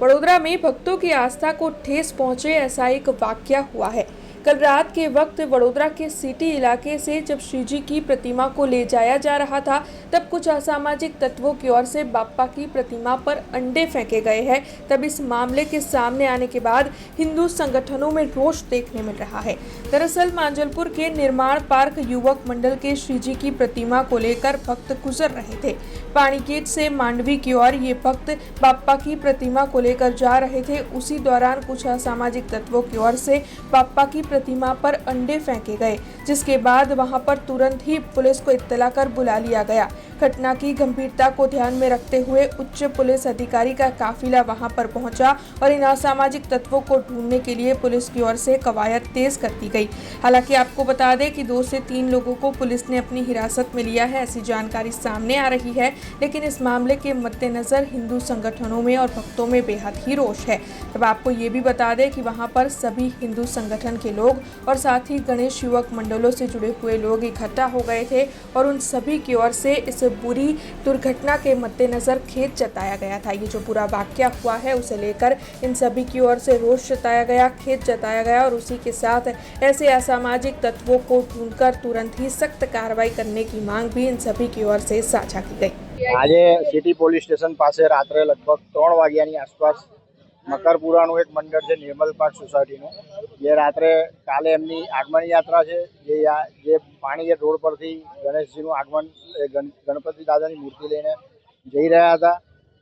वडोदरा में भक्तों की आस्था को ठेस पहुंचे ऐसा एक वाकया हुआ है। कल रात के वक्त वडोदरा के सिटी इलाके से जब श्रीजी की प्रतिमा को ले जाया जा रहा था, तब कुछ असामाजिक तत्वों की ओर से बाप्पा की प्रतिमा पर अंडे फेंके गए हैं। तब इस मामले के सामने आने के बाद हिंदू संगठनों में रोष देखने मिल रहा है। दरअसल मांजलपुर के निर्माण पार्क युवक मंडल के श्रीजी की प्रतिमा को लेकर भक्त गुजर रहे थे। पानीगेट से मांडवी की ओर ये भक्त बाप्पा की प्रतिमा को लेकर जा रहे थे। उसी दौरान कुछ असामाजिक तत्वों की ओर से बाप्पा की प्रतिमा पर अंडे फेंके गए, जिसके बाद वहां पर तुरंत ही पुलिस को इत्तला कर बुला लिया गया। घटना की गंभीरता को ध्यान में रखते हुए उच्च पुलिस अधिकारी का काफिला वहां पर पहुंचा और इन असामाजिक तत्वों को ढूंढने के लिए पुलिस की ओर से कवायद तेज कर दी गई। हालांकि आपको बता दें कि 2 से 3 लोगों को पुलिस ने अपनी हिरासत में लिया है, ऐसी जानकारी सामने आ रही है। लेकिन इस मामले के मद्देनजर हिंदू संगठनों में और भक्तों में बेहद ही रोष है। अब आपको ये भी बता दें कि वहाँ पर सभी हिंदू संगठन के लोग और साथ ही गणेश युवक मंडलों से जुड़े हुए लोग इकट्ठा हो गए थे और उन सभी की ओर से इस बुरी दुर्घटना के मद्देनजर खेद जताया गया था। ये जो बुरा वाकया हुआ है उसे लेकर इन सभी की ओर से रोष जताया गया, खेद जताया गया और उसी के साथ ऐसे असामाजिक तत्वों को ढूंढकर तुरंत ही सख्त कार्रवाई करने की मांग भी इन सभी की ओर से साझा की गई। आज सिटी पोलीस स्टेशन पास रात्रे लगभग 3 वाग्यानी आसपास मकरपुराનું એક મંડળ છે નિર્મલ પાર્ક સોસાયટીનું, જે રાત્રે કાલે એમની આગમન યાત્રા છે જે પાણીગેટ રોડ પરથી ગણેશજીનું આગમન ગણપતિ દાદાની મૂર્તિ લઈને જઈ રહ્યા હતા,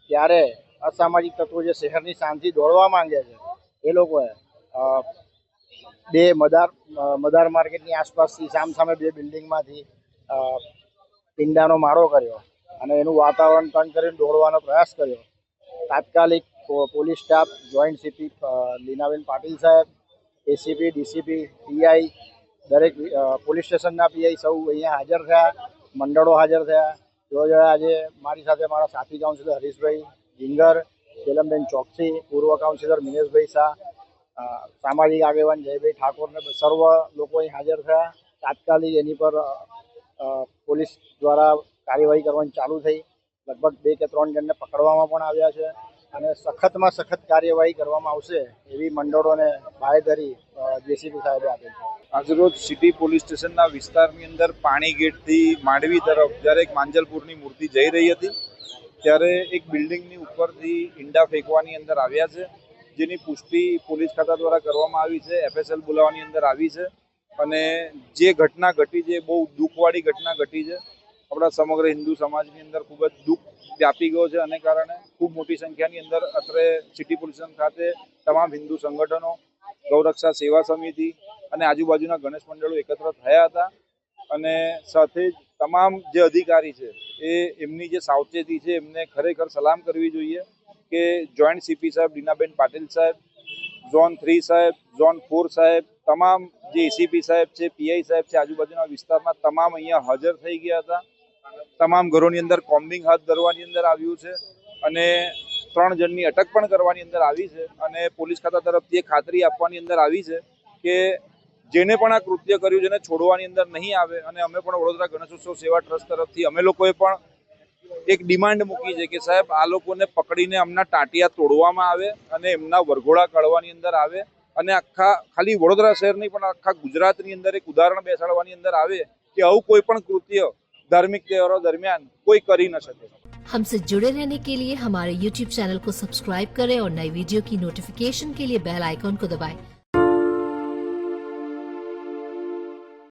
ત્યારે અસામાજિક તત્વો જે શહેરની શાંતિ દોડવા માંગે છે એ લોકોએ બે મદાર માર્કેટની આસપાસથી સામસામે 2 બિલ્ડિંગમાંથી પિંડાનો મારો કર્યો અને એનું વાતાવરણ તંગ કરીને દોડવાનો પ્રયાસ કર્યો। તાત્કાલિક police staff, joint CP લીનાબેન Patil સાહેબ, એસીપી, ડીસીપી, પીઆઈ, દરેક પોલીસ સ્ટેશનના પીઆઈ સૌ અહીંયા હાજર થયા, મંડળો હાજર થયા। જો આજે મારી સાથે મારા સાથી કાઉન્સિલર હરીશભાઈ જીંગર, ચેલમબેન ચોકસી, પૂર્વ કાઉન્સિલર મિનેશભાઈ શાહ, સામાજિક આગેવાન જયભાઈ ઠાકોર ને સર્વ લોકો અહીં હાજર થયા। તાત્કાલિક એની પર પોલીસ દ્વારા કાર્યવાહી કરવાની ચાલુ થઈ। લગભગ 2 કે 3 જણને પકડવામાં પણ આવ્યા છે અને સખતમાં સખત કાર્યવાહી કરવામાં આવશે એવી મંડળોને બાહેધરી જેસીપી સાહેબે આપેલ છે। આજરોજ સિટી પોલીસ સ્ટેશનના વિસ્તારની અંદર પાણીગેટથી માંડવી તરફ જ્યારે એક માંજલપુરની મૂર્તિ જઈ રહી હતી, ત્યારે એક બિલ્ડિંગની ઉપરથી ઈંડા ફેંકવાની અંદર આવ્યા છે, જેની પુષ્ટિ પોલીસ ખાતા દ્વારા કરવામાં આવી છે। એફએસએલ બોલાવવાની અંદર આવી છે અને જે ઘટના ઘટી છે બહુ દુઃખવાળી ઘટના ઘટી છે। આપણા સમગ્ર હિન્દુ સમાજની અંદર ખૂબ જ દુઃખ વ્યાપી ગયો છે અને કારણે ખૂબ મોટી સંખ્યાની અંદર અત્રે સિટી પોલીસ સ્ટેશન ખાતે તમામ હિન્દુ સંગઠનો, ગૌરક્ષા સેવા સમિતિ અને આજુબાજુના ગણેશ મંડળો એકત્ર થયા હતા અને સાથે જ તમામ જે અધિકારી છે એ એમની જે સાવચેતી છે એમને ખરેખર સલામ કરવી જોઈએ કે જોઈન્ટ સીપી સાહેબ લીનાબેન પાટીલ સાહેબ, ઝોન 3 સાહેબ, ઝોન 4 સાહેબ, તમામ જે એસીપી સાહેબ છે, પીઆઈ સાહેબ છે, આજુબાજુના વિસ્તારમાં તમામ અહીંયા હાજર થઈ ગયા હતા। તમામ ઘરોની અંદર કોમ્બિંગ હાથ ધરવાની અંદર આવ્યું છે અને 3 જણની અટક પણ કરવાની અંદર આવી છે અને પોલીસ ખાતા તરફથી એ ખાતરી આપવાની અંદર આવી છે કે જેને પણ આ કૃત્ય કર્યું છે એને છોડવાની અંદર નહીં આવે। અને અમે પણ વડોદરા ગણેશોત્સવ સેવા ટ્રસ્ટ તરફથી અમે લોકોએ પણ એક ડિમાન્ડ મૂકી છે કે સાહેબ આ લોકોને પકડીને અમના ટાંટિયા તોડવામાં આવે અને એમના વરઘોડા કાઢવાની અંદર આવે અને આખા ખાલી વડોદરા શહેર નહીં પણ આખા ગુજરાતની અંદર એક ઉદાહરણ બેસાડવાની અંદર આવે કે આવું કોઈ પણ કૃત્ય धार्मिक त्योहारों दरमियान कोई कर ही न सके। हमसे जुड़े रहने के लिए हमारे YouTube चैनल को सब्सक्राइब करें और नई वीडियो की नोटिफिकेशन के लिए बेल आइकॉन को दबाएं।